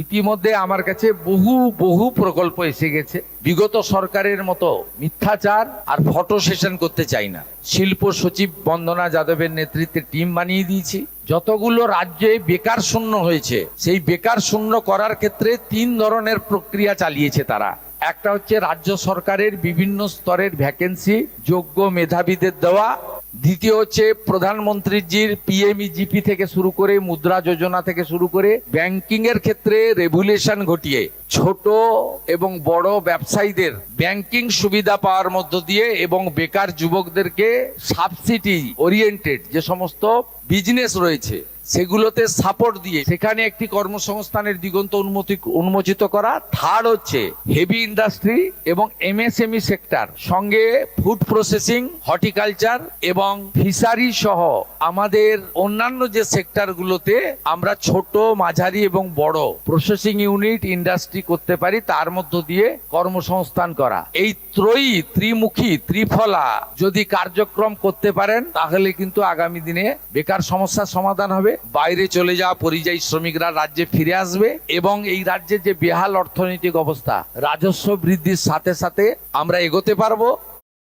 ইতিমধ্যে আমার কাছে বহু বহু প্রকল্প এসে গেছে। বিগত সরকারের মতো মিথ্যাচার আর ফটো সেশন করতে চাই না। শিল্প সচিব বন্দনা যাদবের নেতৃত্বে টিম বানিয়ে দিয়েছি। যতগুলো রাজ্যে বেকার শূন্য হয়েছে সেই বেকার শূন্য করার ক্ষেত্রে 3 ধরনের প্রক্রিয়া চালিয়েছে তারা। একটা হচ্ছে রাজ্য সরকারের বিভিন্ন স্তরের ভ্যাকেন্সি যোগ্য মেধাবীদের দেওয়া। দ্বিতীয় হচ্ছে প্রধানমন্ত্রীজির পিএমইজিপি থেকে শুরু করে মুদ্রা যোজনা থেকে শুরু করে ব্যাংকিং এর ক্ষেত্রে রেগুলেশন ঘটিয়ে ছোট এবং বড় ব্যবসায়ীদের ব্যাংকিং সুবিধা পাওয়ার মধ্য দিয়ে এবং বেকার যুবকদেরকে সাবসিডি ওরিয়েন্টেড যে সমস্ত বিজনেস রয়েছে সেগুলোতে সাপোর্ট দিয়ে সেখানে একটি কর্মসংস্থানের দিগন্ত উন্মোচিত করা। থার্ড হচ্ছে হেভি ইন্ডাস্ট্রি এবং এমএসএমই সেক্টর, সঙ্গে ফুড প্রসেসিং, হর্টিকালচার এবং ফিশারি সহ আমাদের অন্যান্য যে সেক্টরগুলোতে আমরা ছোট, মাঝারি এবং বড় প্রসেসিং ইউনিট, ইন্ডাস্ট্রি করতে পারি, তার মধ্য দিয়ে কর্মসংস্থান করা। এই ত্রিমুখী ত্রিফলা যদি কার্যক্রম করতে পারেন তাহলে কিন্তু আগামী দিনে বেকার সমস্যার সমাধান হবে। বাইরে চলে যাওয়া পরিযায়ী শ্রমিকরা রাজ্যে ফিরে আসবে এবং এই রাজ্যের যে বেহাল অর্থনৈতিক অবস্থা, রাজস্ব বৃদ্ধির সাথে সাথে আমরা এগোতে পারবো।